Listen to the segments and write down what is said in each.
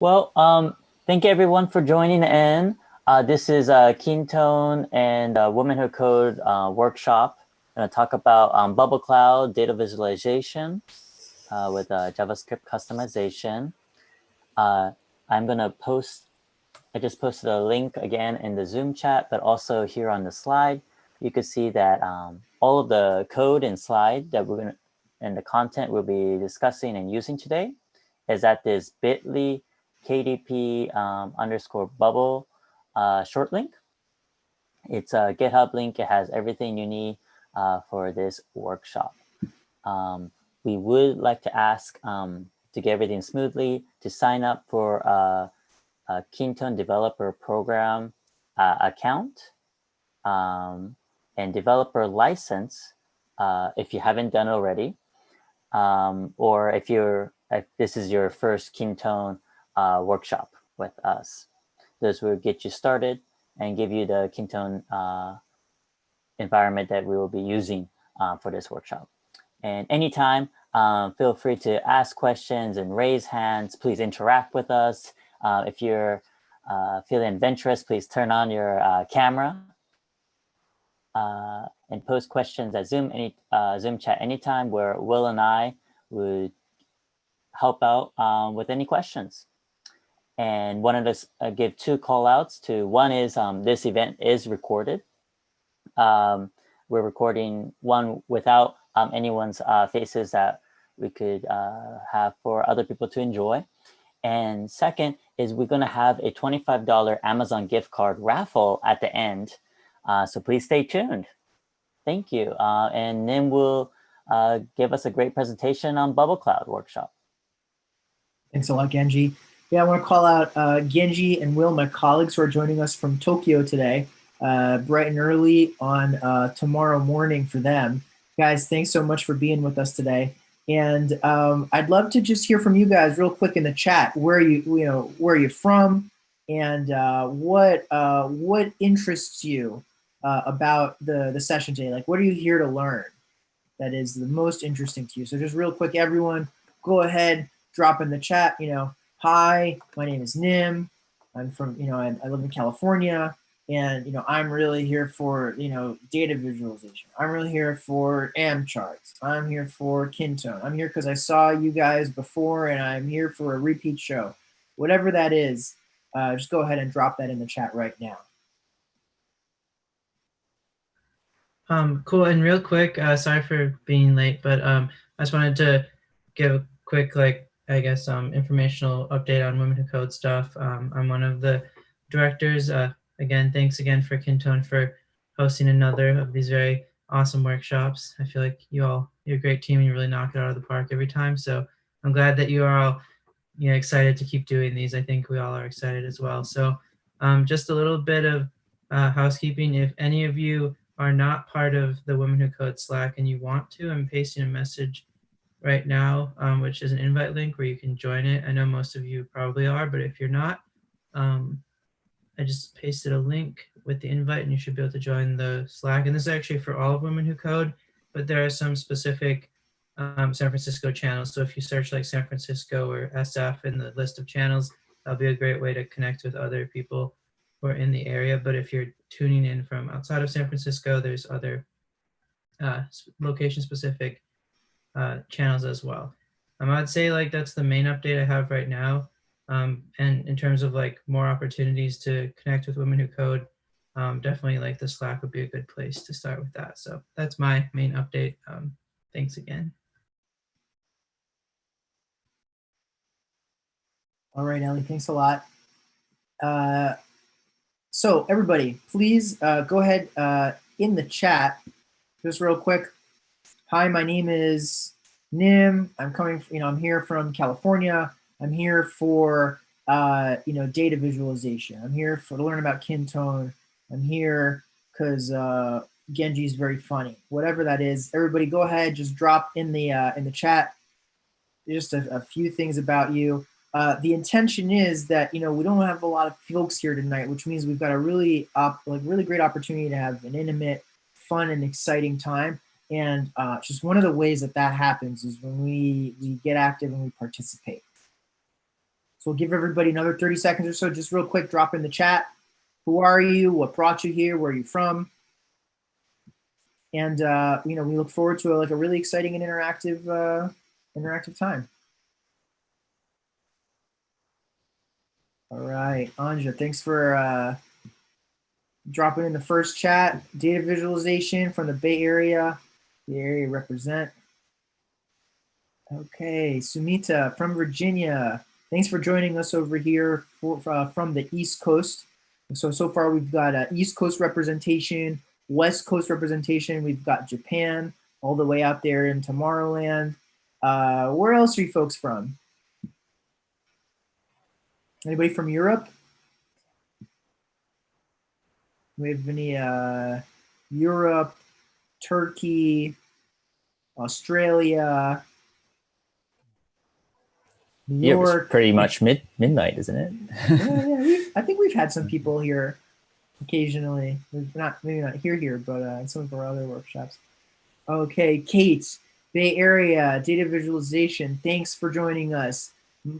Well, thank you everyone for joining in. This is Kintone and Womanhood Code workshop. I'm going to talk about Bubble Cloud data visualization with JavaScript customization. Uh, I'm going to post, I just posted a link again in the Zoom chat, but also here on the slide. You can see that all of the code and slide that we're going to, and the content we'll be discussing and using today is at this bit.ly KDP underscore bubble short link. It's a GitHub link. It has everything you need for this workshop. We would like to ask to get everything smoothly to sign up for a Kintone Developer Program account and developer license if you haven't done already, or if this is your first Kintone workshop with us. This will get you started and give you the Kintone environment that we will be using for this workshop. And anytime, feel free to ask questions and raise hands. Please interact with us. If you're feeling adventurous, please turn on your camera and post questions at Zoom chat anytime, where Will and I would help out with any questions. And wanted to give two call outs to one is this event is recorded. We're recording one without anyone's faces that we could have for other people to enjoy. And second is we're going to have a $25 Amazon gift card raffle at the end. So please stay tuned. Thank you. And Nim will give us a great presentation on Bubble Cloud Workshop. Thanks a lot, Genji. Yeah, I want to call out Genji and Will, my colleagues who are joining us from Tokyo today, bright and early on tomorrow morning for them. Guys, thanks so much for being with us today. And I'd love to just hear from you guys real quick in the chat. Where are you from, and what interests you about the session today? Like, what are you here to learn that is the most interesting to you? So just real quick, everyone, go ahead, drop in the chat, hi, my name is Nim. I'm from, I live in California, and, I'm really here for, data visualization. I'm really here for amCharts. I'm here for Kintone. I'm here because I saw you guys before, and I'm here for a repeat show. Whatever that is, just go ahead and drop that in the chat right now. Cool. And real quick, sorry for being late, but I just wanted to give a quick, informational update on Women Who Code stuff. I'm one of the directors. Again, thanks again for Kintone for hosting another of these very awesome workshops. I feel like you're a great team and you really knock it out of the park every time. So I'm glad that you are all excited to keep doing these. I think we all are excited as well. So just a little bit of housekeeping. If any of you are not part of the Women Who Code Slack and you want to, I'm pasting a message right now, which is an invite link where you can join it. I know most of you probably are, but if you're not, I just pasted a link with the invite and you should be able to join the Slack. And this is actually for all of Women Who Code, but there are some specific San Francisco channels. So if you search like San Francisco or SF in the list of channels, that'll be a great way to connect with other people who are in the area. But if you're tuning in from outside of San Francisco, there's other location-specific channels as well. I'd say like that's the main update I have right now. And in terms of like more opportunities to connect with Women Who Code, definitely like the Slack would be a good place to start with that. So that's my main update. Thanks again. All right, Ellie, thanks a lot. So everybody, please go ahead in the chat, just real quick. Hi, my name is Nim. I'm here from California. I'm here for, data visualization. I'm here to learn about Kintone. I'm here because Genji is very funny. Whatever that is, everybody go ahead, just drop in the chat just a few things about you. The intention is that we don't have a lot of folks here tonight, which means we've got a really great opportunity to have an intimate, fun, and exciting time. And just one of the ways that happens is when we get active and we participate. So we'll give everybody another 30 seconds or so. Just real quick, drop in the chat. Who are you? What brought you here? Where are you from? And we look forward to a really exciting and interactive time. All right, Anja, thanks for dropping in the first chat. Data visualization from the Bay Area. Bay Area represent. Okay, Sumita from Virginia. Thanks for joining us over here from the East Coast. So far we've got East Coast representation, West Coast representation. We've got Japan all the way out there in Tomorrowland. Where else are you folks from? Anybody from Europe? We have any Europe, Turkey, Australia, New York. It's pretty much midnight, isn't it? Yeah, I think we've had some people here occasionally. Maybe not here, but in some of our other workshops. Okay, Kate, Bay Area data visualization. Thanks for joining us.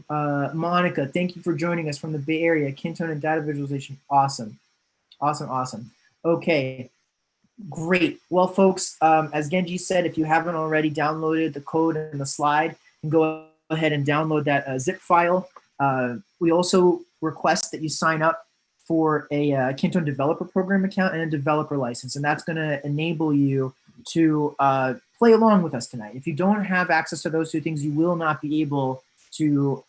Monica, thank you for joining us from the Bay Area. Kintone and data visualization. Awesome. Okay, great. Well, folks, as Genji said, if you haven't already downloaded the code and the slide, you can go ahead and download that zip file. We also request that you sign up for a Kintone developer program account and a developer license, and that's going to enable you to play along with us tonight. If you don't have access to those two things, you will not be able to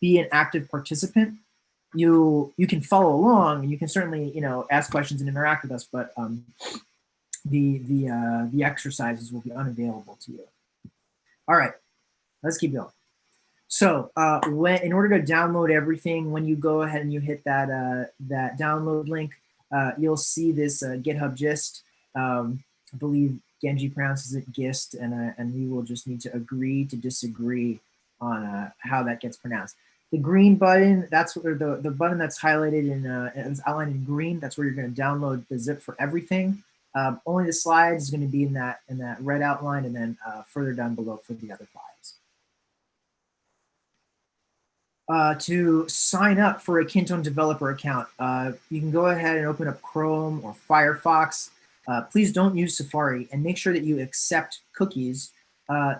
be an active participant. You can follow along, and you can certainly ask questions and interact with us, but the exercises will be unavailable to you. All right, let's keep going. So in order to download everything, when you go ahead and you hit that download link, you'll see this GitHub gist. I believe Genji pronounces it gist, and we will just need to agree to disagree on how that gets pronounced. The green button, that's where the button that's highlighted it's outlined in green. That's where you're going to download the zip for everything. Only the slides is going to be in that red outline, and then further down below for the other files. To sign up for a Kintone developer account, you can go ahead and open up Chrome or Firefox. Please don't use Safari, and make sure that you accept cookies.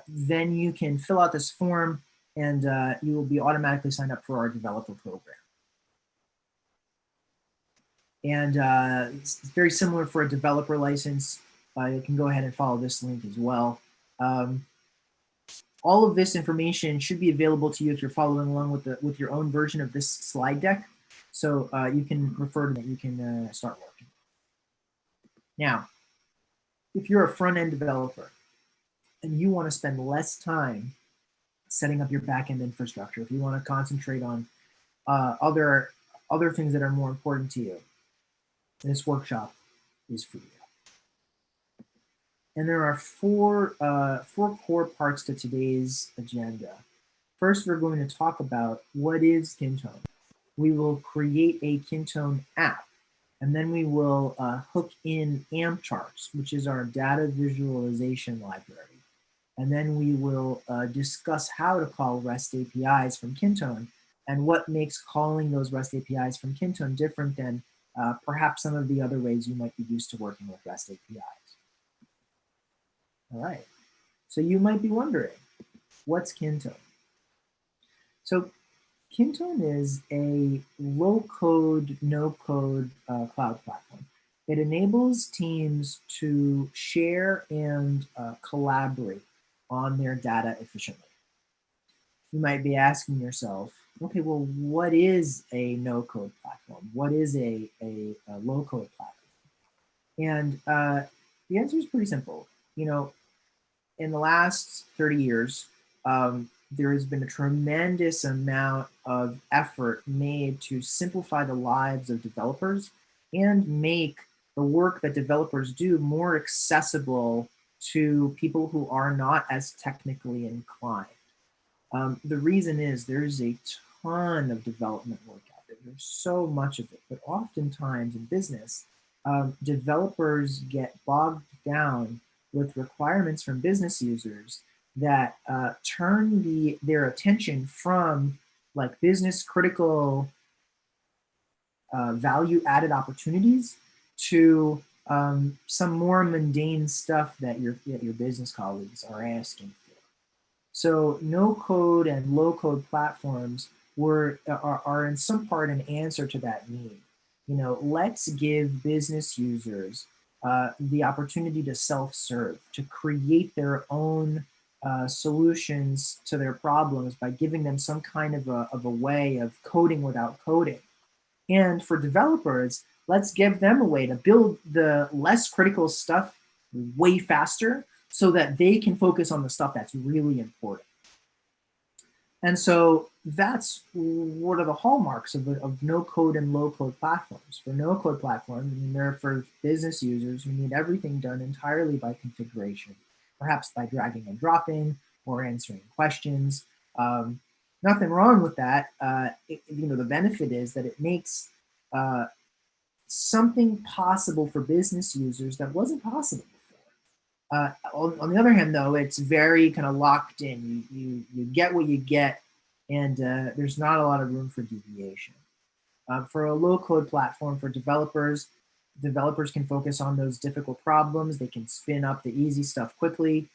Then you can fill out this form, and you will be automatically signed up for our developer program. And it's very similar for a developer license. You can go ahead and follow this link as well. All of this information should be available to you if you're following along with your own version of this slide deck. So you can refer to that. You can start working. Now, if you're a front-end developer and you want to spend less time setting up your back-end infrastructure, if you want to concentrate on other things that are more important to you, this workshop is for you. And there are four core parts to today's agenda. First, we're going to talk about what is Kintone. We will create a Kintone app, and then we will hook in amCharts, which is our data visualization library. And then we will discuss how to call REST APIs from Kintone and what makes calling those REST APIs from Kintone different than perhaps some of the other ways you might be used to working with REST APIs. All right, so you might be wondering, what's Kintone? So Kintone is a low-code, no-code cloud platform. It enables teams to share and collaborate on their data efficiently. You might be asking yourself, okay, well, what is a no-code platform? What is a low-code platform? And the answer is pretty simple. In the last 30 years, there has been a tremendous amount of effort made to simplify the lives of developers and make the work that developers do more accessible to people who are not as technically inclined. The reason is there's a ton of development work out there. There's so much of it, but oftentimes in business, developers get bogged down with requirements from business users that turn their attention from like business critical value added opportunities to some more mundane stuff that your business colleagues are asking for. So no code and low code platforms are in some part an answer to that need. You know, let's give business users the opportunity to self-serve, to create their own solutions to their problems by giving them some kind of a way of coding without coding. And for developers, let's give them a way to build the less critical stuff way faster so that they can focus on the stuff that's really important. And so that's what are the hallmarks of no code and low code platforms. For no code platforms, I mean, they're for business users who need everything done entirely by configuration, perhaps by dragging and dropping or answering questions. Nothing wrong with that. You know, the benefit is that it makes something possible for business users that wasn't possible before. On the other hand, though, it's very kind of locked in. You get what you get, and there's not a lot of room for deviation. For a low-code platform for developers, developers can focus on those difficult problems. They can spin up the easy stuff quickly.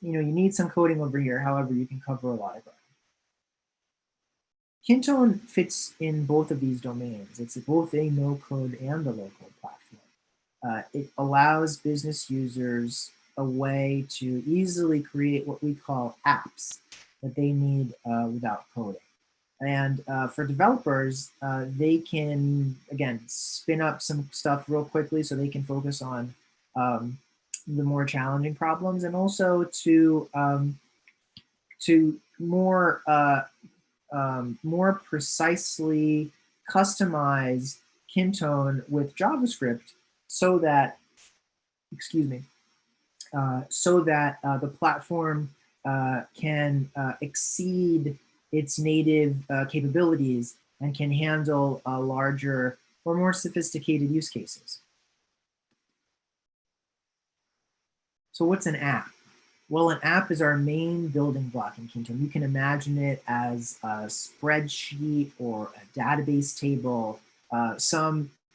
You know, you need some coding over here. However, you can cover a lot of ground. Kintone fits in both of these domains. It's both a no-code and a low-code platform. It allows business users a way to easily create what we call apps that they need without coding. And for developers, they can, again, spin up some stuff real quickly so they can focus on the more challenging problems, and also to more more precisely customize Kintone with JavaScript so that, excuse me, so that the platform can exceed its native capabilities and can handle larger or more sophisticated use cases. So what's an app? Well, an app is our main building block in Kintone. You can imagine it as a spreadsheet or a database table,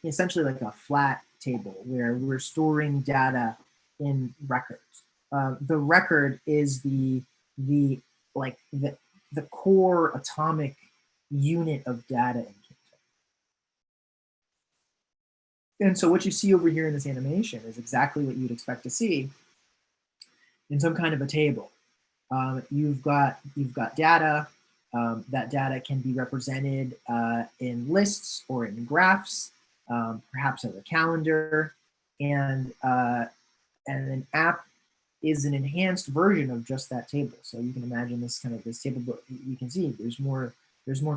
essentially like a flat table where we're storing data in records. The record is the core atomic unit of data in Kintone. And so what you see over here in this animation is exactly what you'd expect to see in some kind of a table. You've got data. That data can be represented in lists or in graphs, perhaps as a calendar, and an app is an enhanced version of just that table. So you can imagine this table, but you can see there's more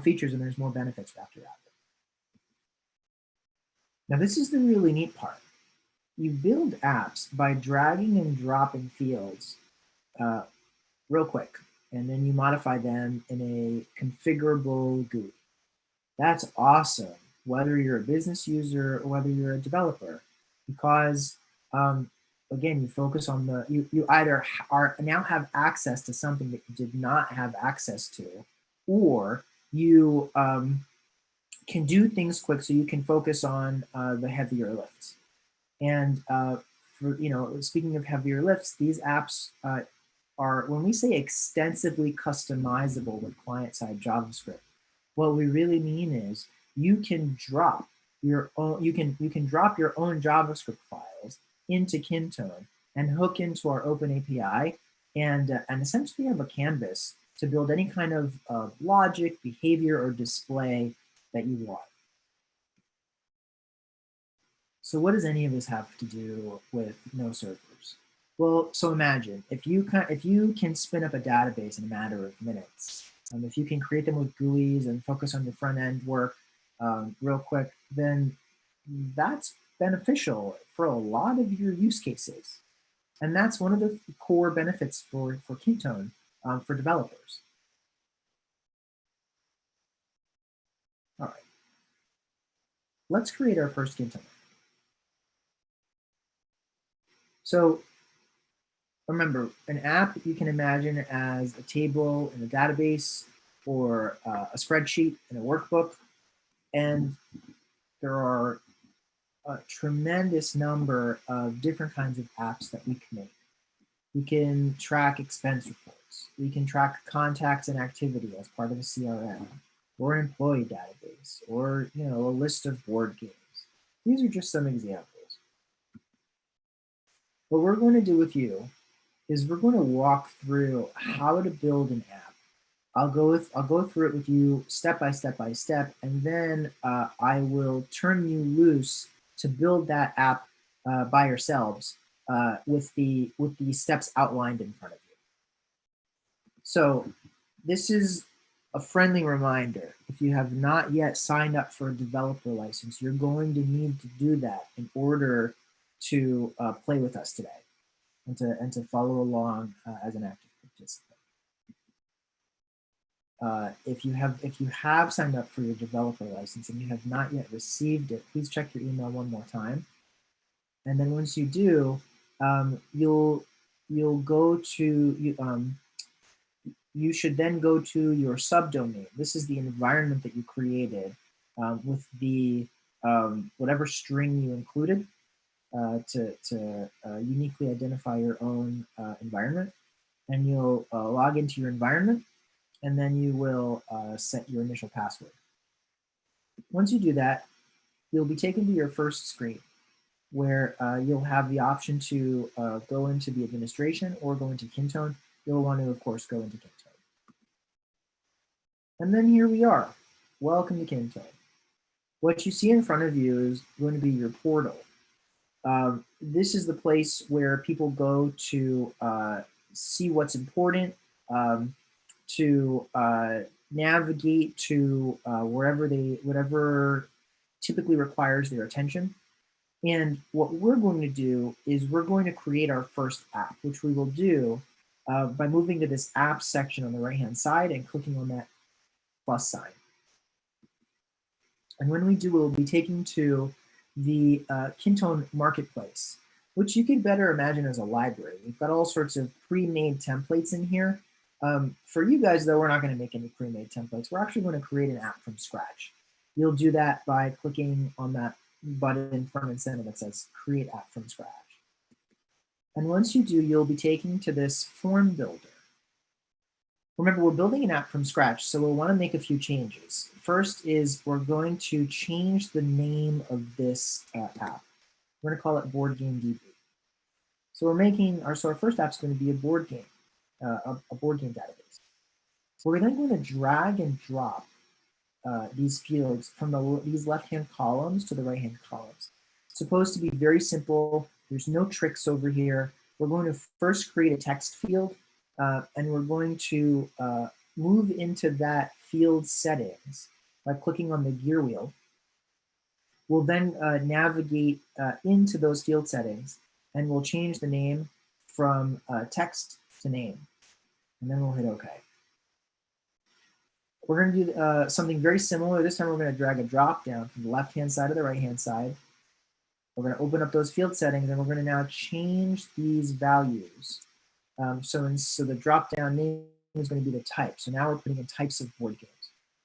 features and there's more benefits wrapped around it. Now this is the really neat part. You build apps by dragging and dropping fields real quick, and then you modify them in a configurable GUI. That's awesome, whether you're a business user or whether you're a developer, because again, you focus on you either now have access to something that you did not have access to, or you can do things quick so you can focus on the heavier lifts. And speaking of heavier lifts, these apps are, when we say extensively customizable with client-side JavaScript, what we really mean is you can drop your own JavaScript files into Kintone and hook into our open API and essentially have a canvas to build any kind of logic, behavior, or display that you want. So what does any of this have to do with no servers? Well, so imagine if you can spin up a database in a matter of minutes, if you can create them with GUIs and focus on your front end work real quick, then that's beneficial for a lot of your use cases. And that's one of the core benefits for Kintone for developers. All right, let's create our first Kintone. So remember, an app you can imagine as a table in a database or a spreadsheet and a workbook. And there are a tremendous number of different kinds of apps that we can make. We can track expense reports. We can track contacts and activity as part of a CRM, or an employee database, or a list of board games. These are just some examples. What we're going to do with you is we're going to walk through how to build an app. I'll go through it with you step by step, and then I will turn you loose to build that app by yourselves with the steps outlined in front of you. So this is a friendly reminder. If you have not yet signed up for a developer license, you're going to need to do that in order to play with us today and to follow along as an active participant. If you have signed up for your developer license and you have not yet received it, please check your email one more time. And then once you do, you'll go to you should then go to your subdomain. This is the environment that you created with the whatever string you included to uniquely identify your own environment. And you'll log into your environment, and then you will set your initial password. Once you do that, you'll be taken to your first screen where you'll have the option to go into the administration or go into Kintone. You'll want to, of course, go into Kintone. And then here we are. Welcome to Kintone. What you see in front of you is going to be your portal. This is the place where people go to see what's important, to navigate to whatever typically requires their attention. And what we're going to do is we're going to create our first app, which we will do by moving to this apps section on the right-hand side and clicking on that plus sign. And when we do, we'll be taken to the Kintone Marketplace, which you could better imagine as a library. We've got all sorts of pre-made templates in here. For you guys, though, we're not going to make any pre-made templates. We're actually going to create an app from scratch. You'll do that by clicking on that button front and center that says Create App from Scratch. And once you do, you'll be taken to this form builder. Remember, we're building an app from scratch, so we'll want to make a few changes. First is we're going to change the name of this app. We're going to call it Board Game DB. So our first app is going to be a board game, a board game database. So we're then going to drag and drop these fields from these left-hand columns to the right-hand columns. It's supposed to be very simple. There's no tricks over here. We're going to first create a text field, and we're going to move into that field settings by clicking on the gear wheel. We'll then navigate into those field settings, and we'll change the name from text to name, and then we'll hit OK. We're going to do something very similar. This time we're going to drag a drop down from the left-hand side to the right-hand side. We're going to open up those field settings, and we're going to now change these values. So the drop-down name is going to be the type. So now we're putting in types of board games.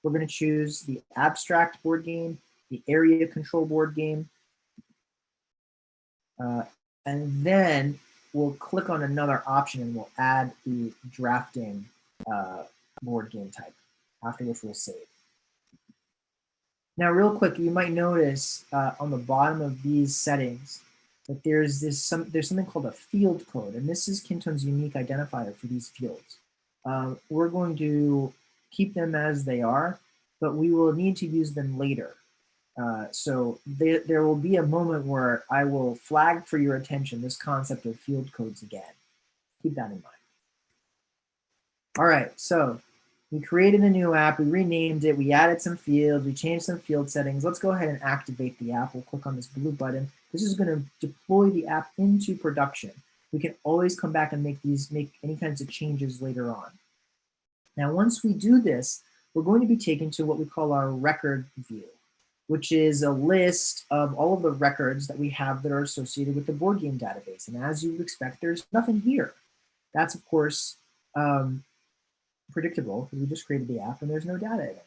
We're going to choose the abstract board game, the area control board game, and then we'll click on another option and we'll add the drafting board game type, after which we'll save. Now, real quick, you might notice on the bottom of these settings that there's something called a field code, and this is Kintone's unique identifier for these fields. We're going to keep them as they are, but we will need to use them later. So there will be a moment where I will flag for your attention this concept of field codes again. Keep that in mind. All right, so we created a new app, we renamed it, we added some fields, we changed some field settings. Let's go ahead and activate the app. We'll click on this blue button. This is going to deploy the app into production. We can always come back and make any kinds of changes later on. Now, once we do this, we're going to be taken to what we call our record view, which is a list of all of the records that we have that are associated with the board game database. And as you would expect, there's nothing here. That's, of course, predictable because we just created the app and there's no data in it.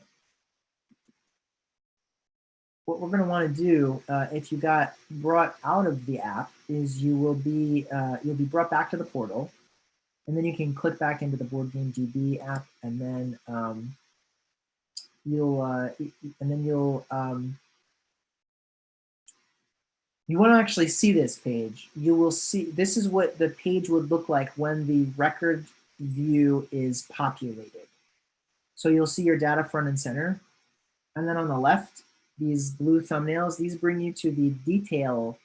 What we're going to want to do if you got brought out of the app is you'll be brought back to the portal, and then you can click back into the Board Game DB app, and then you want to actually see this page. You will see this is what the page would look like when the record view is populated. So you'll see your data front and center, and then on the left, these blue thumbnails, these bring you to the detail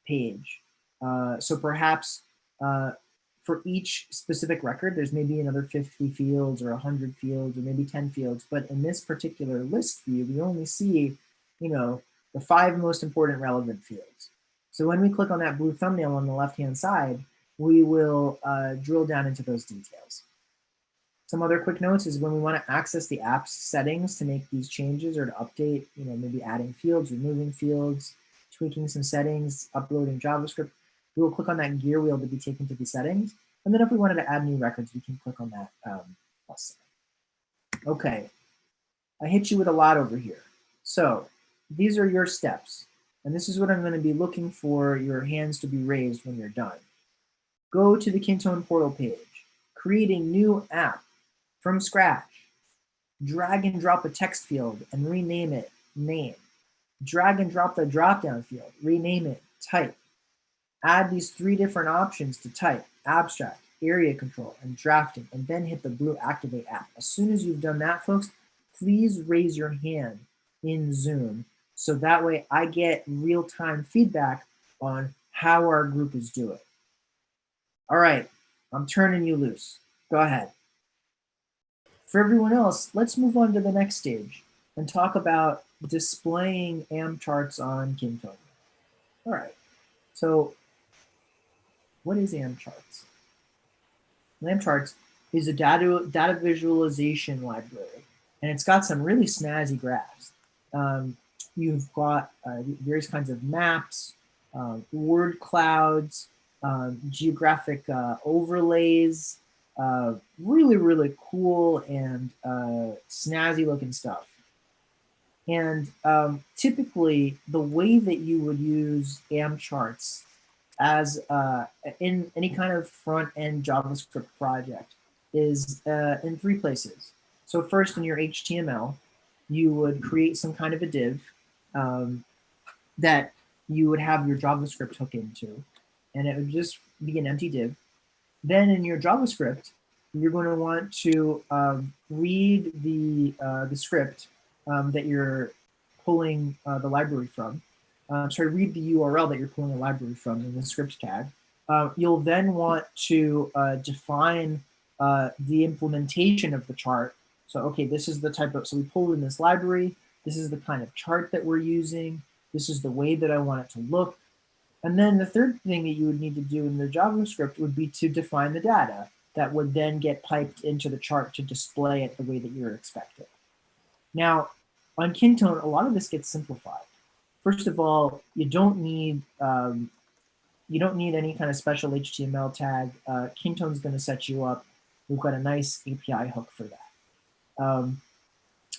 page. So perhaps for each specific record, there's maybe another 50 fields or 100 fields or maybe 10 fields. But in this particular list view, we only see, the 5 most important relevant fields. So when we click on that blue thumbnail on the left-hand side, we will drill down into those details. Some other quick notes is when we want to access the app's settings to make these changes or to update, maybe adding fields, removing fields, tweaking some settings, uploading JavaScript, we will click on that gear wheel to be taken to the settings. And then if we wanted to add new records, we can click on that plus sign. Okay, I hit you with a lot over here. So these are your steps. And this is what I'm going to be looking for your hands to be raised when you're done. Go to the Kintone portal page, create a new app from scratch, drag and drop a text field and rename it name, drag and drop the drop-down field, rename it type, add these 3 different options to type, abstract, area control, and drafting, and then hit the blue activate app. As soon as you've done that, folks, please raise your hand in Zoom so that way I get real-time feedback on how our group is doing. All right, I'm turning you loose. Go ahead. For everyone else, let's move on to the next stage and talk about displaying amCharts on Kintone. All right, so what is amCharts? amCharts is a data visualization library, and it's got some really snazzy graphs. You've got various kinds of maps, word clouds, geographic overlays, really, really cool and snazzy looking stuff. And typically, the way that you would use amCharts as in any kind of front-end JavaScript project is in 3 places. So first, in your HTML, you would create some kind of a div that you would have your JavaScript hook into, and it would just be an empty div. Then in your JavaScript, you're going to want to read the script that you're pulling the library from. Read the URL that you're pulling the library from in the script tag. You'll then want to define the implementation of the chart. So, okay, this is the type of, so we pulled in this library. This is the kind of chart that we're using. This is the way that I want it to look. And then the third thing that you would need to do in the JavaScript would be to define the data that would then get piped into the chart to display it the way that you're expecting. Now, on Kintone, a lot of this gets simplified. First of all, you don't need any kind of special HTML tag. Kintone's going to set you up. We've got a nice API hook for that.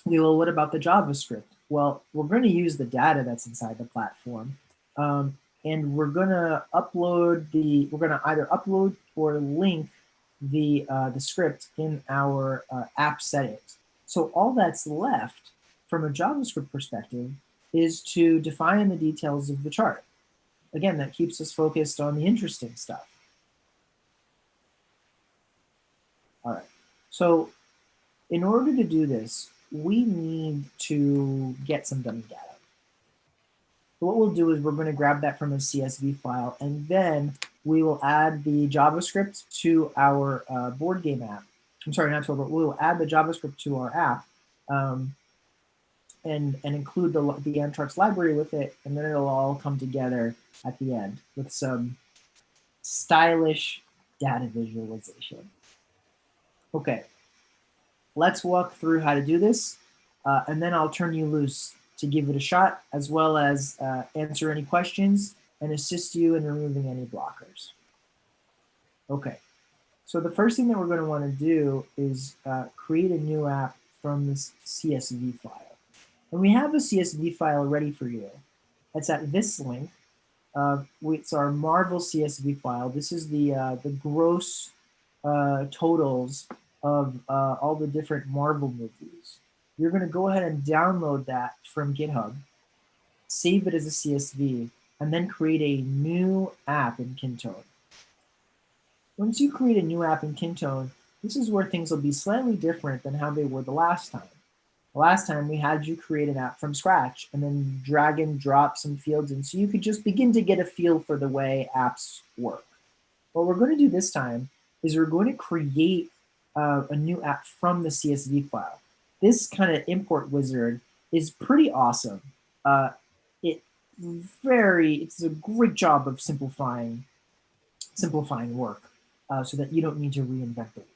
Well, what about the JavaScript? Well, we're going to use the data that's inside the platform. And we're going to either upload or link the script in our app settings. So all that's left from a JavaScript perspective is to define the details of the chart. Again, that keeps us focused on the interesting stuff. All right, so in order to do this, we need to get some dummy data. So what we'll do is we're going to grab that from a CSV file, and then we will add the JavaScript to our board game app. I'm sorry, not to our, but we'll add the JavaScript to our app and include the amCharts library with it, and then it'll all come together at the end with some stylish data visualization. Okay, let's walk through how to do this, and then I'll turn you loose to give it a shot, as well as answer any questions and assist you in removing any blockers. Okay, So the first thing that we're going to want to do is create a new app from this CSV file. And we have a CSV file ready for you. It's at this link. It's our Marvel CSV file. This is the gross totals of all the different Marvel movies. You're going to go ahead and download that from GitHub, save it as a CSV, and then create a new app in Kintone. Once you create a new app in Kintone, this is where things will be slightly different than how they were the last time. The last time we had you create an app from scratch and then drag and drop some fields in so you could just begin to get a feel for the way apps work. What we're going to do this time is we're going to create a new app from the CSV file. This kind of import wizard is pretty awesome. It's a great job of simplifying work so that you don't need to reinvent the wheel.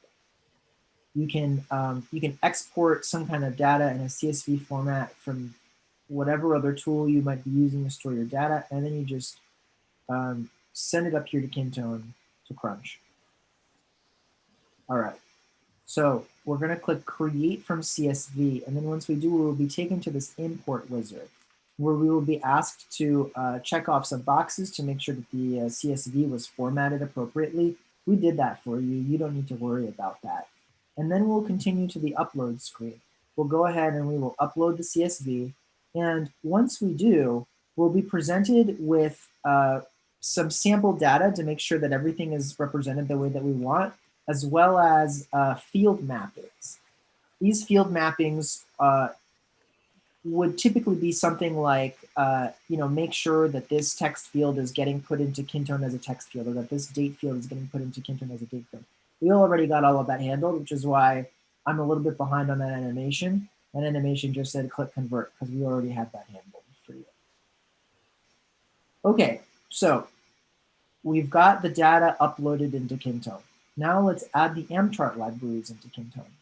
You can export some kind of data in a CSV format from whatever other tool you might be using to store your data, and then you just send it up here to Kintone to crunch. All right, so we're going to click Create from CSV, and then once we do, we will be taken to this import wizard, where we will be asked to check off some boxes to make sure that the CSV was formatted appropriately. We did that for you. You don't need to worry about that. And then we'll continue to the upload screen. We'll go ahead and we will upload the CSV. And once we do, we'll be presented with some sample data to make sure that everything is represented the way that we want, as well as field mappings. These field mappings would typically be something like, make sure that this text field is getting put into Kintone as a text field, or that this date field is getting put into Kintone as a date field. We already got all of that handled, which is why I'm a little bit behind on that animation. That animation just said click convert because we already had that handled for you. Okay, so we've got the data uploaded into Kintone. Now let's add the amChart libraries into Kintone.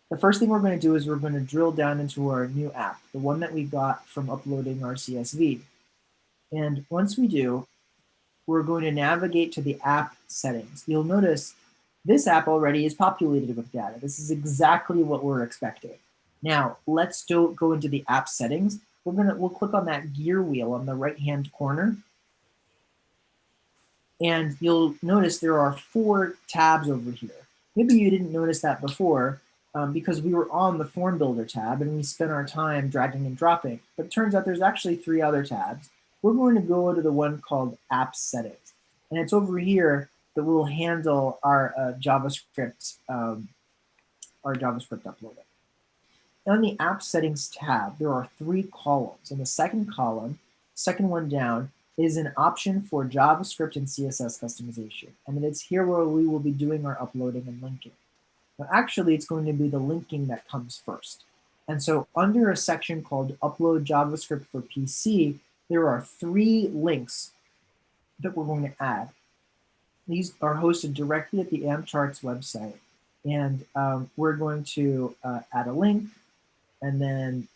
The first thing we're going to do is we're going to drill down into our new app, the one that we got from uploading our CSV. And once we do, we're going to navigate to the app settings. You'll notice this app already is populated with data. This is exactly what we're expecting. Now, let's go into the app settings. We'll click on that gear wheel on the right-hand corner. And you'll notice there are 4 tabs over here. Maybe you didn't notice that before because we were on the form builder tab and we spent our time dragging and dropping. But it turns out there's actually 3 other tabs. We're going to go to the one called App Settings. And it's over here that we'll handle our JavaScript uploading. On the App Settings tab, there are 3 columns. In the second column, second one down, is an option for JavaScript and CSS customization. And it's here where we will be doing our uploading and linking. Now, actually, it's going to be the linking that comes first. And so under a section called Upload JavaScript for PC, there are 3 links that we're going to add. These are hosted directly at the amCharts website. And we're going to add a link, and then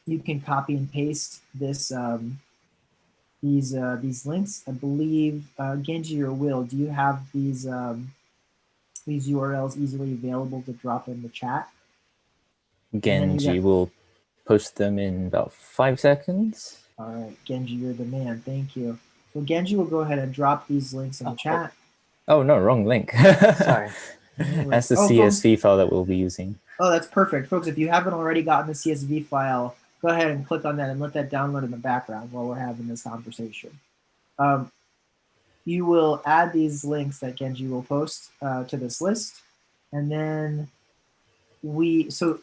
you can copy and paste this these links. I believe Genji or Will, do you have these URLs easily available to drop in the chat? Genji will post them in about 5 seconds. All right, Genji, you're the man. Thank you. So Genji will go ahead and drop these links in the chat. Oh, no, wrong link. Sorry. That's the CSV file that we'll be using. Oh, that's perfect. Folks, if you haven't already gotten the CSV file, go ahead and click on that and let that download in the background while we're having this conversation. You will add these links that Genji will post to this list. And then so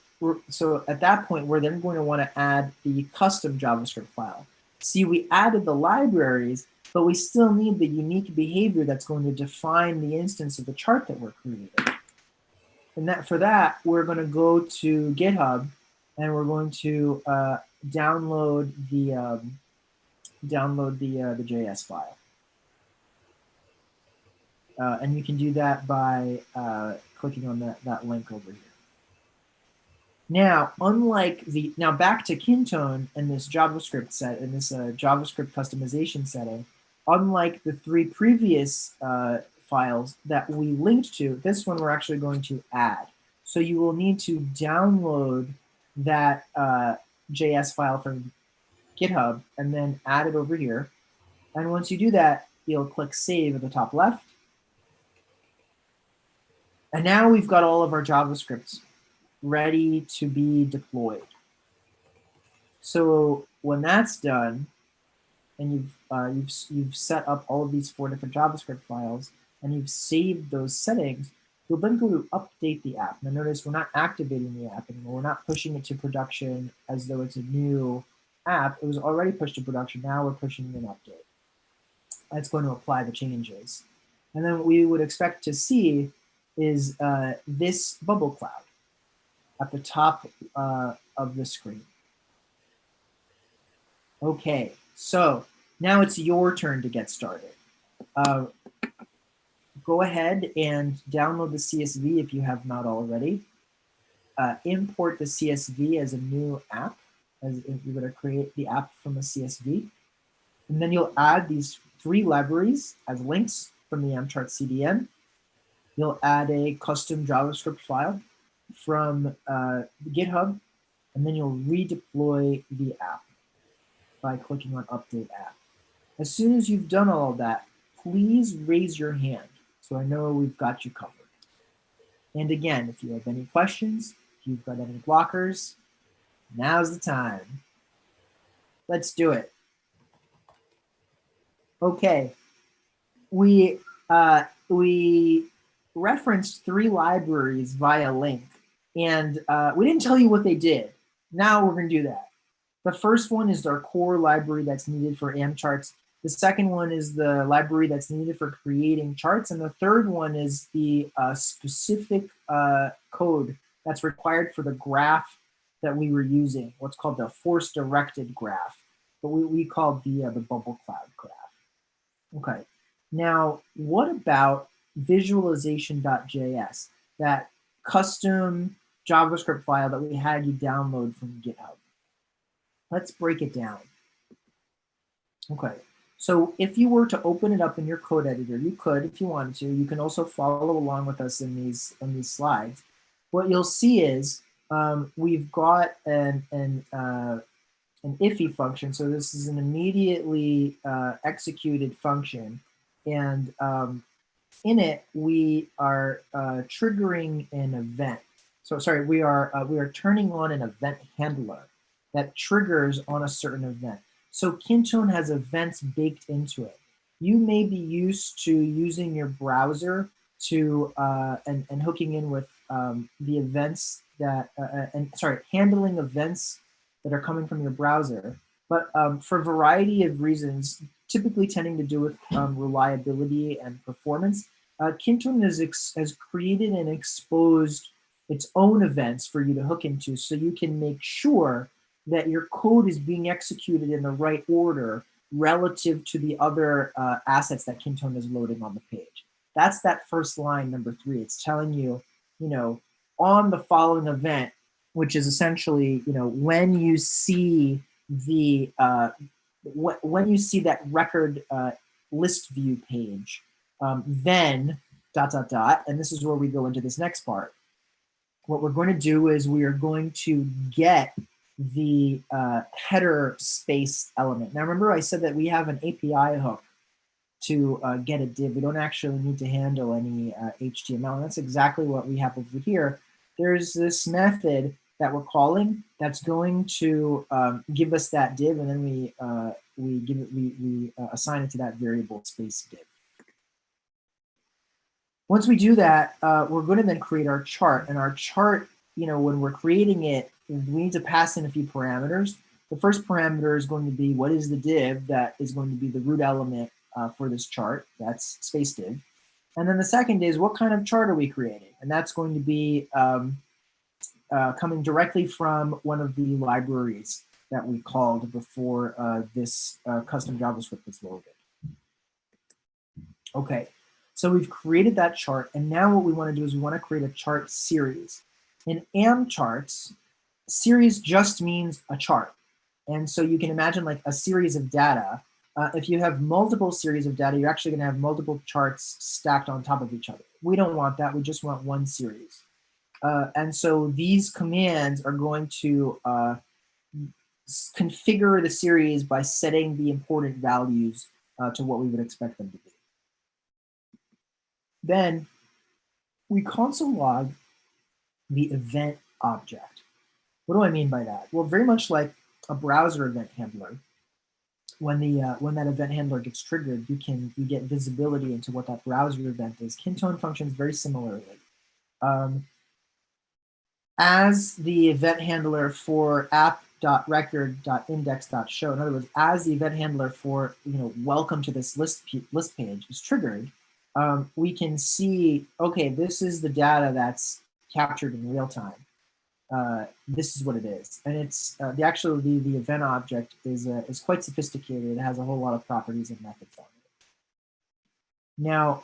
at that point, we're then going to want to add the custom JavaScript file. See, we added the libraries, but we still need the unique behavior that's going to define the instance of the chart that we're creating. And for that, we're going to go to GitHub, and we're going to download the JS file. And you can do that by clicking on that link over here. Now, back to Kintone and this JavaScript set and this JavaScript customization setting, unlike the 3 previous files that we linked to, this one we're actually going to add. So you will need to download that JS file from GitHub and then add it over here. And once you do that, you'll click Save at the top left. And now we've got all of our JavaScripts ready to be deployed. So when that's done, and you've set up all of these 4 different JavaScript files, and you've saved those settings, you'll then go to update the app. Now notice we're not activating the app anymore. We're not pushing it to production as though it's a new app. It was already pushed to production. Now we're pushing an update. That's going to apply the changes. And then what we would expect to see is this bubble cloud at the top of the screen. Okay, so now it's your turn to get started. Go ahead and download the CSV if you have not already. Import the CSV as a new app, as if you're going to create the app from a CSV. And then you'll add these 3 libraries as links from the amCharts CDN. You'll add a custom JavaScript file from GitHub, and then you'll redeploy the app by clicking on Update App. As soon as you've done all of that, please raise your hand so I know we've got you covered. And again, if you have any questions, if you've got any blockers, now's the time. Let's do it. Okay, we referenced 3 libraries via link, and we didn't tell you what they did. Now we're going to do that. The first one is our core library that's needed for amCharts. The second one is the library that's needed for creating charts. And the third one is the specific code that's required for the graph that we were using, what's called the force-directed graph, but we called the bubble cloud graph. Okay, now what about visualization.js, that custom JavaScript file that we had you download from GitHub? Let's break it down. Okay, so if you were to open it up in your code editor, you could if you wanted to. You can also follow along with us in these slides. What you'll see is we've got an IFI function. So this is an immediately executed function, and in it we are triggering an event. So sorry, we are turning on an event handler that triggers on a certain event. So Kintone has events baked into it. You may be used to using your browser to and hooking in with the events that handling events that are coming from your browser. But for a variety of reasons, typically tending to do with reliability and performance, Kintone has created and exposed its own events for you to hook into, so you can make sure that your code is being executed in the right order relative to the other assets that Kintone is loading on the page. That's that first line, number 3. It's telling you, on the following event, which is essentially, when you see the when you see that record list view page, then ... and this is where we go into this next part. What we're going to do is we are going to get the header space element. Now remember I said that we have an API hook to get a div. We don't actually need to handle any HTML, and that's exactly what we have over here. There's this method that we're calling that's going to give us that div, and then we assign it to that variable space div. Once we do that, we're going to then create our chart, and our chart, when we're creating it, we need to pass in a few parameters. The first parameter is going to be what is the div that is going to be the root element for this chart. That's space div. And then the second is what kind of chart are we creating? And that's going to be coming directly from one of the libraries that we called before this custom JavaScript was loaded. Okay, so we've created that chart, and now what we want to do is we want to create a chart series. In amCharts, series just means a chart. And so you can imagine like a series of data, If you have multiple series of data, you're actually going to have multiple charts stacked on top of each other. We don't want that. We just want one series. And so these commands are going to configure the series by setting the important values to what we would expect them to be. Then we console log the event object. What do I mean by that? Well, very much like a browser event handler, when that event handler gets triggered, you get visibility into what that browser event is. Kintone functions very similarly. As the event handler for app.record.index.show, in other words, as the event handler for welcome to this list page is triggered, we can see, okay, this is the data that's captured in real time. This is what it is, and it's the event object is quite sophisticated. It has a whole lot of properties and methods on it. Now,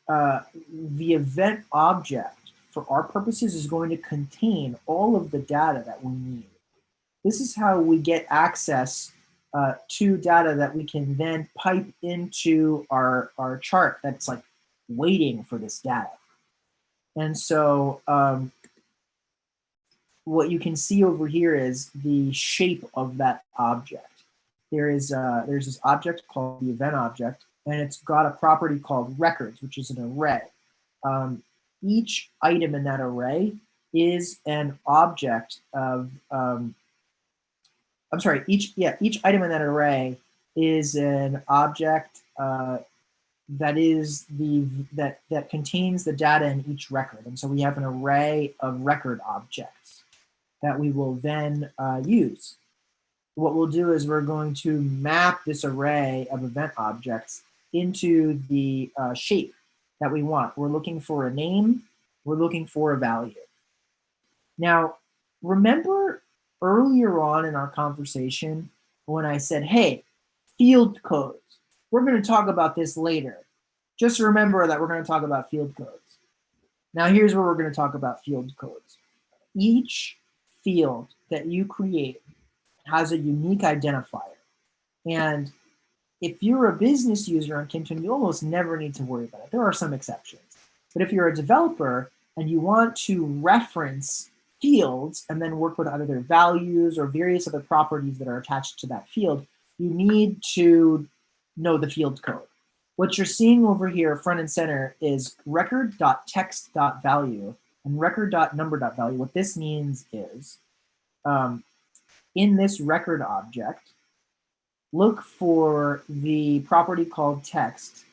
the event object, for our purposes, is going to contain all of the data that we need. This is how we get access to data that we can then pipe into our chart that's like waiting for this data. And so what you can see over here is the shape of that object. There's this object called the event object, and it's got a property called records, which is an array. Each item in that array is an object of, each item in that array is an object that contains the data in each record. And so we have an array of record objects that we will then use. What we'll do is we're going to map this array of event objects into the shape that we want. We're looking for a name, we're looking for a value. Now, remember earlier on in our conversation when I said, hey, field codes, we're going to talk about this later. Just remember that we're going to talk about field codes. Now here's where we're going to talk about field codes. Each field that you create has a unique identifier. And if you're a business user on Kintone, you almost never need to worry about it. There are some exceptions. But if you're a developer and you want to reference fields and then work with either their values or various other properties that are attached to that field, you need to know the field code. What you're seeing over here front and center is record.text.value and record.number.value. What this means is in this record object, look for the property called text,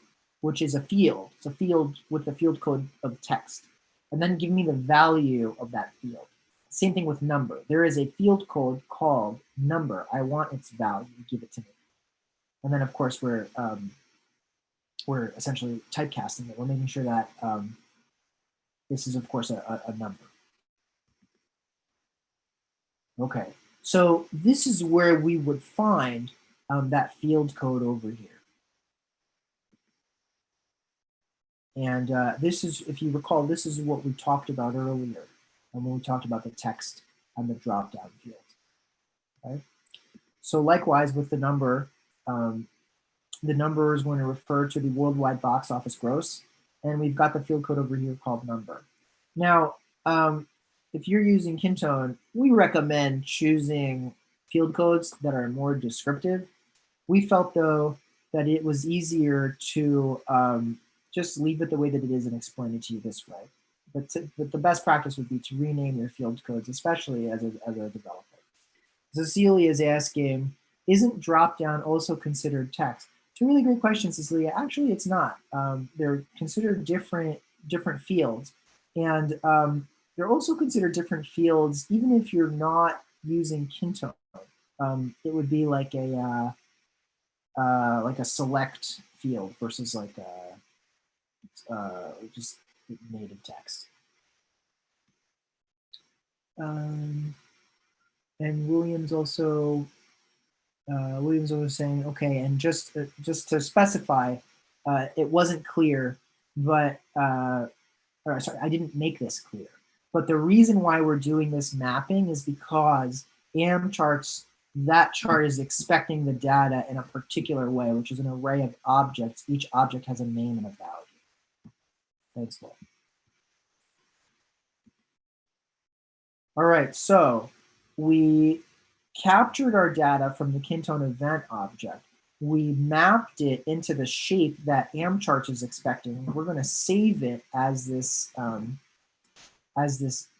which is a field. It's a field with the field code of text. And then give me the value of that field. Same thing with number. There is a field code called number. I want its value. Give it to me. And then, of course, we're essentially typecasting it. We're making sure that this is, of course, a number. Okay, so this is where we would find that field code over here. And this is, if you recall, this is what we talked about earlier when we talked about the text and the drop-down field. Okay? So likewise with the number is going to refer to the worldwide box office gross, and we've got the field code over here called number. Now, if you're using Kintone, we recommend choosing field codes that are more descriptive. We felt, though, that it was easier to just leave it the way that it is and explain it to you this way. But the best practice would be to rename your field codes, especially as a developer. Cecilia is asking, isn't dropdown also considered text? It's a really great question, Cecilia. Actually, it's not. They're considered different fields. And they're also considered different fields, even if you're not using Kintone. It would be like a select field versus like just native text. And Williams also saying, okay, and just to specify, it wasn't clear, but sorry, I didn't make this clear. But the reason why we're doing this mapping is because amCharts that chart is expecting the data in a particular way, which is an array of objects. Each object has a name and a value. Thanks, Will. All right, so we captured our data from the Kintone event object. We mapped it into the shape that amCharts is expecting. We're going to save it as this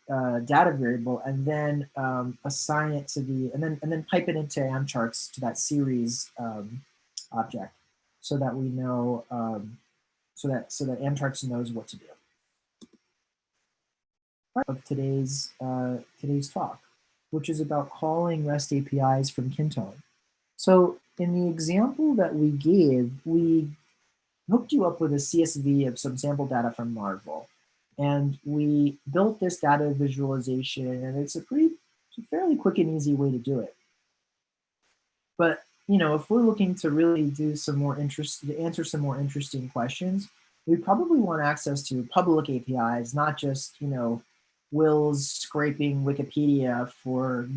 data variable, and then assign it to the and then pipe it into amCharts to that series object, so that we know so that amCharts knows what to do. Of today's talk, which is about calling REST APIs from Kintone. So in the example that we gave, we hooked you up with a CSV of some sample data from Marvel. And we built this data visualization, and it's a fairly quick and easy way to do it. But if we're looking to really do some more answer some more interesting questions, we probably want access to public APIs, not just Will's scraping Wikipedia for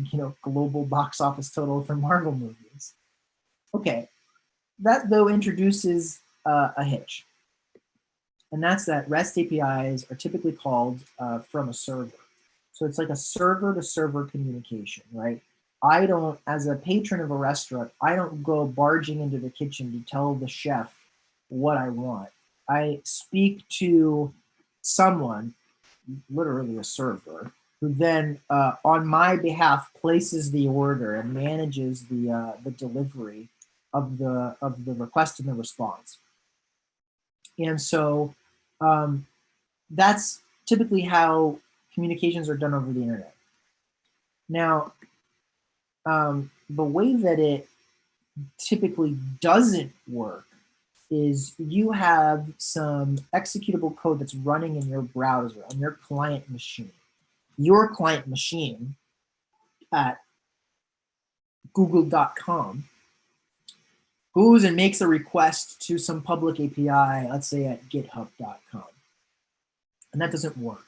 global box office total for Marvel movies. Okay, that though introduces a hitch. And that's that REST APIs are typically called from a server. So it's like a server to server communication, right? I don't, as a patron of a restaurant, I don't go barging into the kitchen to tell the chef what I want. I speak to someone, literally a server, who then on my behalf places the order and manages the delivery of the request and the response. And so that's typically how communications are done over the internet. Now, the way that it typically doesn't work is you have some executable code that's running in your browser on your client machine. Your client machine at google.com goes and makes a request to some public API, let's say at github.com. And that doesn't work.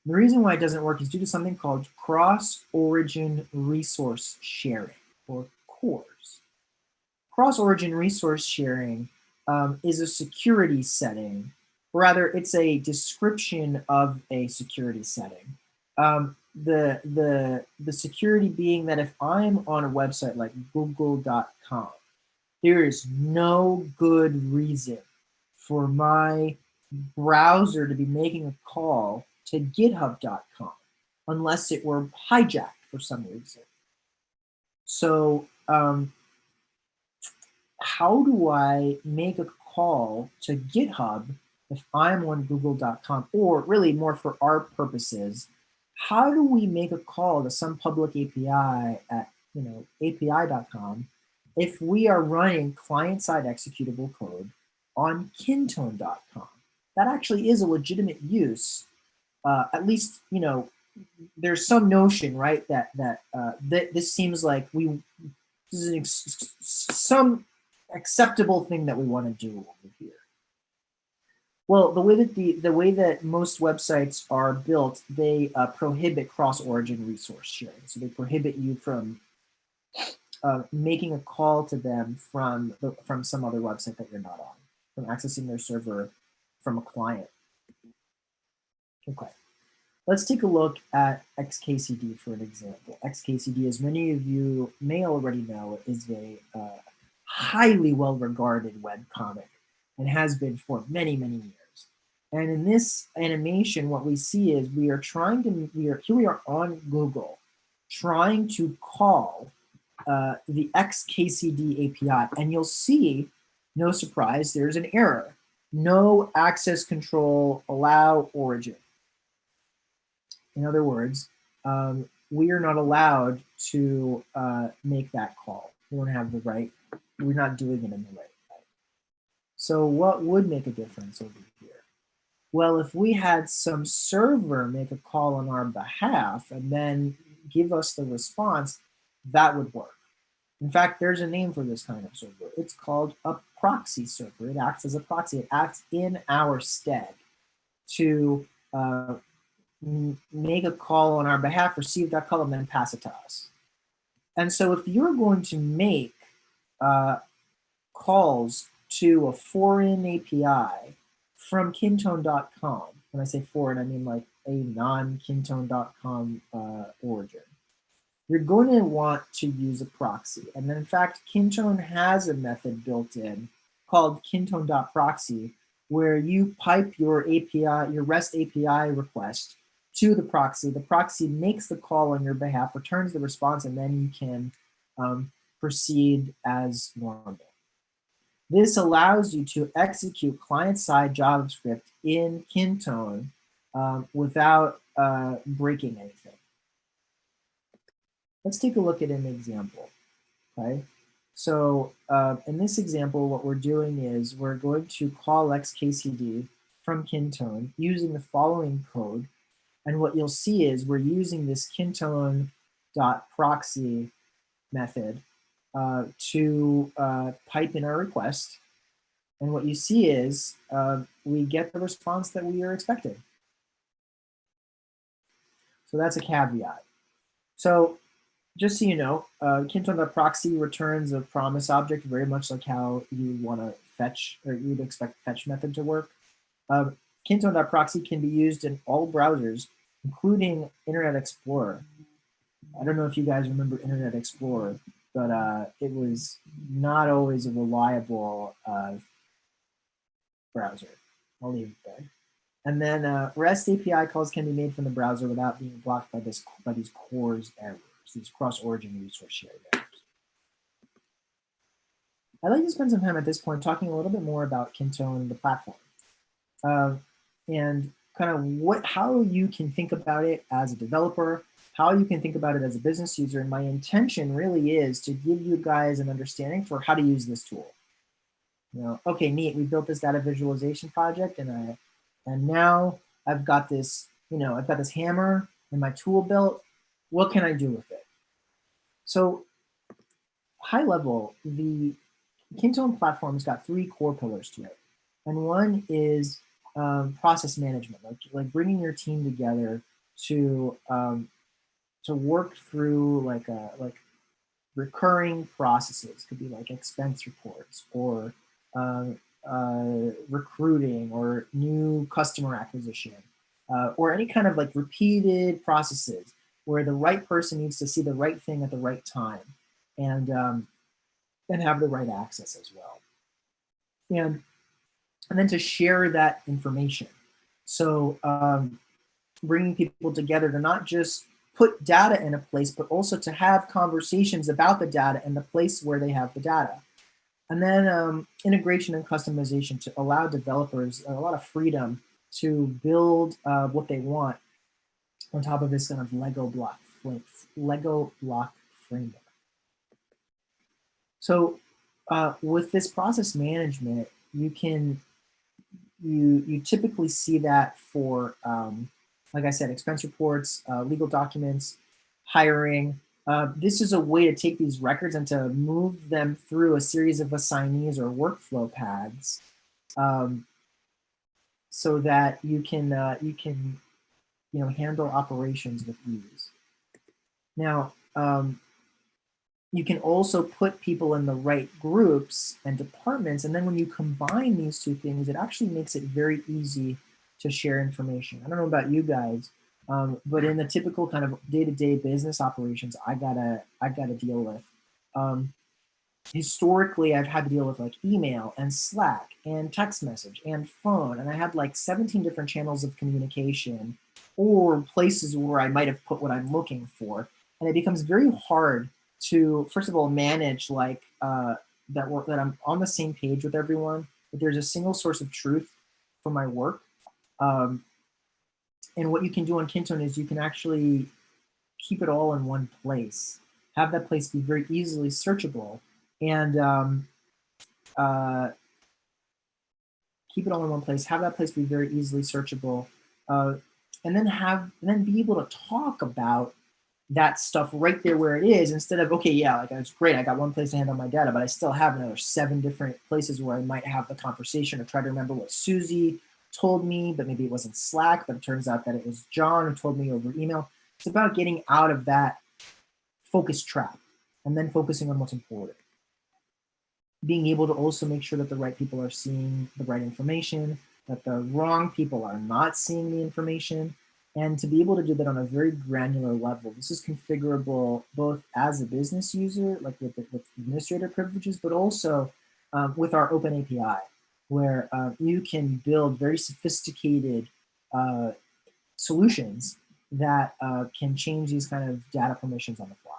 The reason why it doesn't work is due to something called cross-origin resource sharing, or CORS. Cross-origin resource sharing is a security setting. Rather, it's a description of a security setting. The security being that if I'm on a website like google.com, there is no good reason for my browser to be making a call to github.com unless it were hijacked for some reason. So how do I make a call to GitHub if I'm on google.com? Or really more for our purposes, how do we make a call to some public API at api.com if we are running client-side executable code on kintone.com? That actually is a legitimate use. At least, there's some notion, right, that this seems like this is some acceptable thing that we want to do over here. Well, the way that most websites are built, they prohibit cross-origin resource sharing. So they prohibit you from making a call to them from some other website that you're not on, from accessing their server from a client. Okay, let's take a look at XKCD for an example. XKCD, as many of you may already know, is a highly well-regarded webcomic and has been for many, many years. And in this animation, what we see is here we are on Google trying to call the XKCD API, and you'll see, no surprise, there's an error. No access control allow origin. In other words, we are not allowed to make that call. We don't have the right, we're not doing it in the right way. So what would make a difference over here? Well, if we had some server make a call on our behalf and then give us the response, that would work. In fact, there's a name for this kind of server. It's called a proxy server. It acts as a proxy. It acts in our stead to make a call on our behalf, receive that call, and then pass it to us. And so if you're going to make calls to a foreign API from Kintone.com, when I say foreign, I mean like a non-Kintone.com origin, you're going to want to use a proxy. And then in fact, Kintone has a method built in called Kintone.proxy, where you pipe your API, your REST API request to the proxy. The proxy makes the call on your behalf, returns the response, and then you can proceed as normal. This allows you to execute client-side JavaScript in Kintone without breaking anything. Let's take a look at an example, okay? So in this example, what we're doing is we're going to call xkcd from Kintone using the following code. And what you'll see is we're using this Kintone.proxy method to pipe in our request. And what you see is we get the response that we are expecting. So that's a caveat. So just so you know, Kintone.proxy returns a promise object very much like how you want to fetch, or you'd expect fetch method to work. Kintone.proxy can be used in all browsers, including Internet Explorer. I don't know if you guys remember Internet Explorer, but it was not always a reliable browser. I'll leave it there. And then REST API calls can be made from the browser without being blocked by these CORS errors, these cross-origin resource shared errors. I'd like to spend some time at this point talking a little bit more about Kintone, the platform, and kind of how you can think about it as a developer, how you can think about it as a business user. And my intention really is to give you guys an understanding for how to use this tool. You know, okay, neat, we built this data visualization project, and now I've got this, I've got this hammer and my tool built. What can I do with it? So high level, the Kintone platform has got 3 core pillars to it. And one is process management, like bringing your team together to work through like recurring processes. Could be like expense reports or recruiting or new customer acquisition, or any kind of like repeated processes where the right person needs to see the right thing at the right time and have the right access as well. And then to share that information. So bringing people together to not just put data in a place, but also to have conversations about the data and the place where they have the data. And then integration and customization to allow developers a lot of freedom to build what they want on top of this kind of Lego block framework. So with this process management, you typically see that for, like I said, expense reports, legal documents, hiring. This is a way to take these records and to move them through a series of assignees or workflow paths, so that you can handle operations with ease. Now, you can also put people in the right groups and departments, and then when you combine these 2 things, it actually makes it very easy to share information. I don't know about you guys, but in the typical kind of day-to-day business operations I gotta deal with, historically I've had to deal with like email and Slack and text message and phone, and I had like 17 different channels of communication or places where I might have put what I'm looking for, and it becomes very hard to, first of all, manage like that I'm on the same page with everyone, that there's a single source of truth for my work. And what you can do on Kintone is you can actually keep it all in one place, have that place be very easily searchable, and keep it all in one place, have that place be very easily searchable, and then be able to talk about that stuff right there where it is, instead of, okay, yeah, like it's great, I got one place to handle my data, but I still have another 7 different places where I might have the conversation or try to remember what Susie told me, but maybe it wasn't Slack, but it turns out that it was John who told me over email. It's about getting out of that focus trap and then focusing on what's important. Being able to also make sure that the right people are seeing the right information, that the wrong people are not seeing the information, and to be able to do that on a very granular level. This is configurable both as a business user, like with administrator privileges, but also with our open API, where you can build very sophisticated solutions that can change these kind of data permissions on the fly.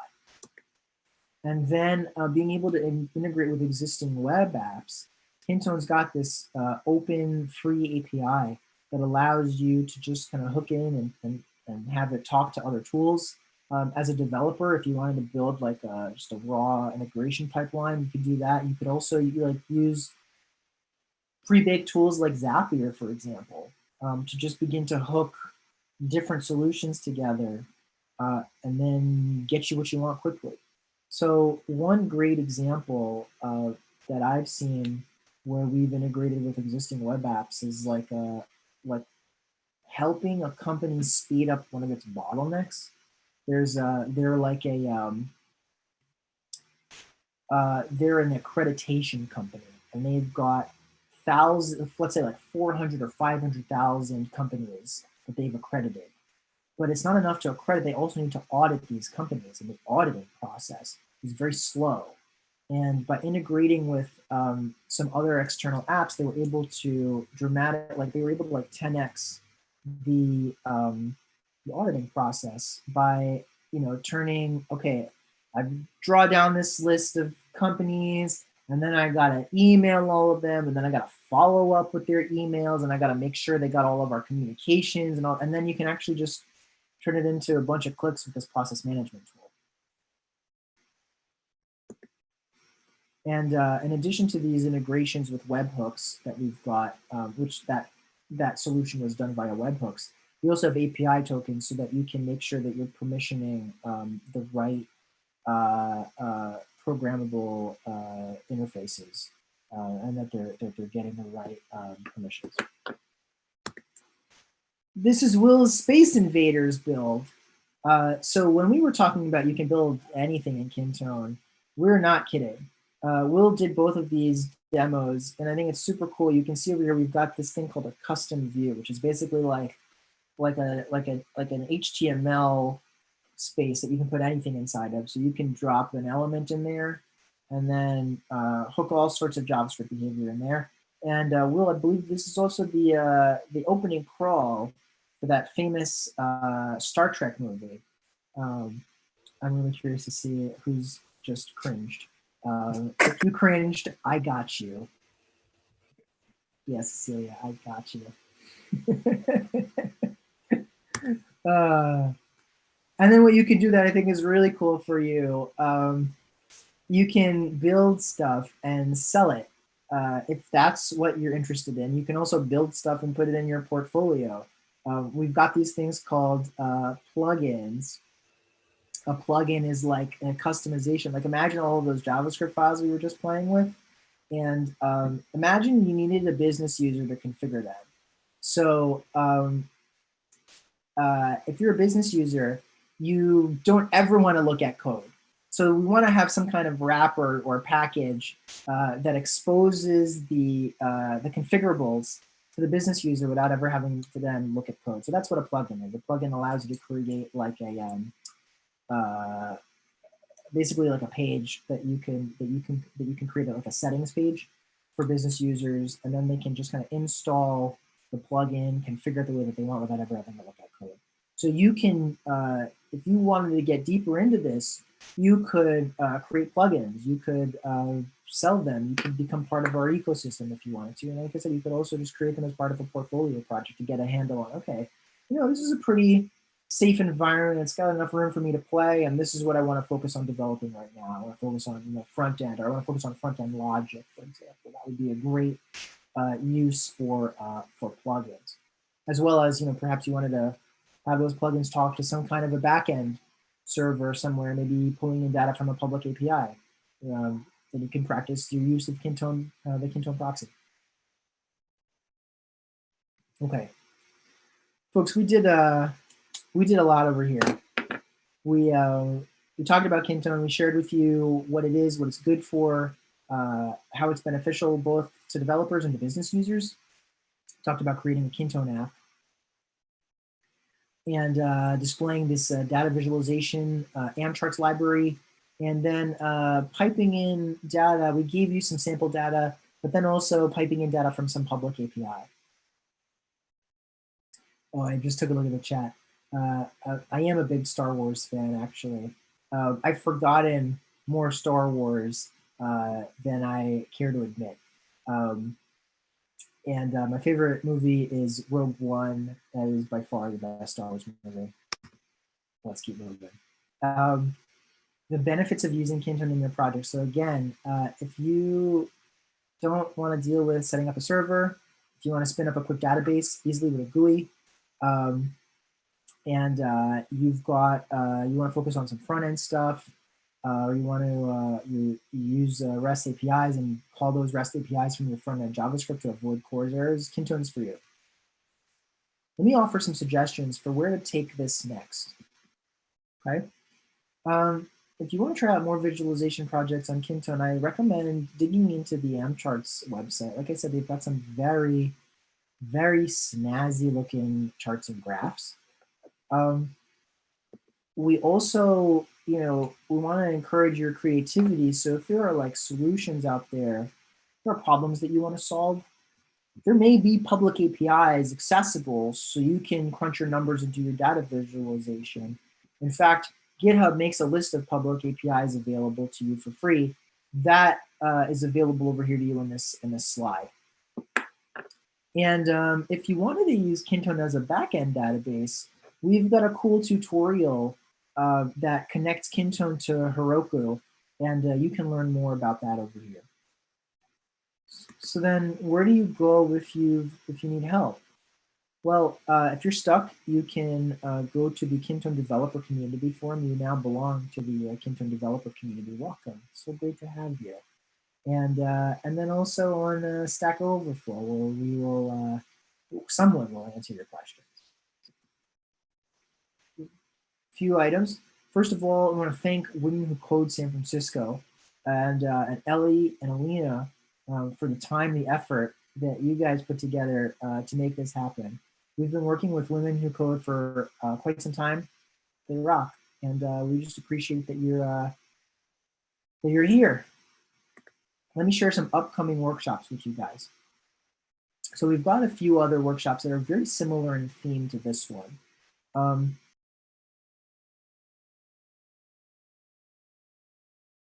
And then being able to integrate with existing web apps, Kintone's got this open free API that allows you to just kind of hook in and have it talk to other tools. As a developer, if you wanted to build like just a raw integration pipeline, you could do that. You could also use pre-baked tools like Zapier, for example, to just begin to hook different solutions together and then get you what you want quickly. So one great example that I've seen where we've integrated with existing web apps is like helping a company speed up one of its bottlenecks. They're like they're an accreditation company, and they've got thousands, let's say like 400 or 500,000 companies that they've accredited. But it's not enough to accredit. They also need to audit these companies, and the auditing process is very slow. And by integrating with some other external apps, they were able to they were able to like 10x the auditing process by turning, okay, I draw down this list of companies, and then I gotta email all of them, and then I gotta follow up with their emails, and I gotta make sure they got all of our communications and all, and then you can actually just turn it into a bunch of clicks with this process management tool. And in addition to these integrations with webhooks that we've got, which that solution was done via webhooks, we also have API tokens so that you can make sure that you're permissioning the right programmable interfaces and that they're getting the right permissions. This is Will's Space Invaders build. So when we were talking about you can build anything in Kintone, we're not kidding. Will did both of these demos, and I think it's super cool. You can see over here we've got this thing called a custom view, which is basically like an HTML space that you can put anything inside of. So you can drop an element in there, and then hook all sorts of JavaScript behavior in there. And Will, I believe this is also the opening crawl for that famous Star Trek movie. I'm really curious to see who's just cringed. If you cringed, I got you. Yes, Cecilia, I got you. And then what you can do that I think is really cool for you, you can build stuff and sell it if that's what you're interested in. You can also build stuff and put it in your portfolio. We've got these things called plugins. A plugin is like a customization. Like imagine all of those JavaScript files we were just playing with, and imagine you needed a business user to configure them. So if you're a business user, you don't ever want to look at code. So we want to have some kind of wrapper or package that exposes the configurables to the business user without ever having to then look at code. So that's what a plugin is. A plugin allows you to create like a basically like a page that you can create like a settings page for business users, and then they can just kind of install the plugin, configure it the way that they want without ever having to look at code. So you can, if you wanted to get deeper into this, you could create plugins. You could sell them. You could become part of our ecosystem if you wanted to. And like I said, you could also just create them as part of a portfolio project to get a handle on, okay, this is a pretty safe environment. It's got enough room for me to play, and this is what I want to focus on developing right now. I want to focus on front end, or I want to focus on front end logic, for example. That would be a great use for plugins, as well as perhaps you wanted to have those plugins talk to some kind of a backend server somewhere, maybe pulling in data from a public API. Then you can practice your use of Kintone, the Kintone proxy. Okay, folks, we did a lot over here. We we talked about Kintone. We shared with you what it is, what it's good for, how it's beneficial both to developers and to business users. Talked about creating a Kintone app and displaying this data visualization amCharts library, and then piping in data. We gave you some sample data, but then also piping in data from some public API. Oh, I just took a look at the chat. I am a big Star Wars fan, actually. I've forgotten more Star Wars than I care to admit. And my favorite movie is Rogue One. That is by far the best Star Wars movie. Let's keep moving. The benefits of using Kintone in your project. So again, if you don't want to deal with setting up a server, if you want to spin up a quick database easily with a GUI, and you've got, you want to focus on some front-end stuff, or you want to use REST APIs and call those REST APIs from your front-end JavaScript to avoid core errors, Kintone's for you. Let me offer some suggestions for where to take this next, okay? If you want to try out more visualization projects on Kintone, I recommend digging into the amCharts website. Like I said, they've got some very, very snazzy looking charts and graphs. We also, we want to encourage your creativity. So if there are like solutions out there, there are problems that you want to solve, there may be public APIs accessible so you can crunch your numbers and do your data visualization. In fact, GitHub makes a list of public APIs available to you for free. That is available over here to you in this slide. And if you wanted to use Kintone as a backend database, we've got a cool tutorial that connects Kintone to Heroku, and you can learn more about that over here. So then where do you go if you need help? Well, if you're stuck, you can go to the Kintone Developer Community Forum. You now belong to the Kintone Developer Community. Welcome. So great to have you. And then also on Stack Overflow, where we will, someone will answer your questions. Few items. First of all, I want to thank Women Who Code San Francisco and Ellie and Alina for the time, the effort that you guys put together to make this happen. We've been working with Women Who Code for quite some time. They rock, and we just appreciate that you're here. Let me share some upcoming workshops with you guys. So we've got a few other workshops that are very similar in theme to this one.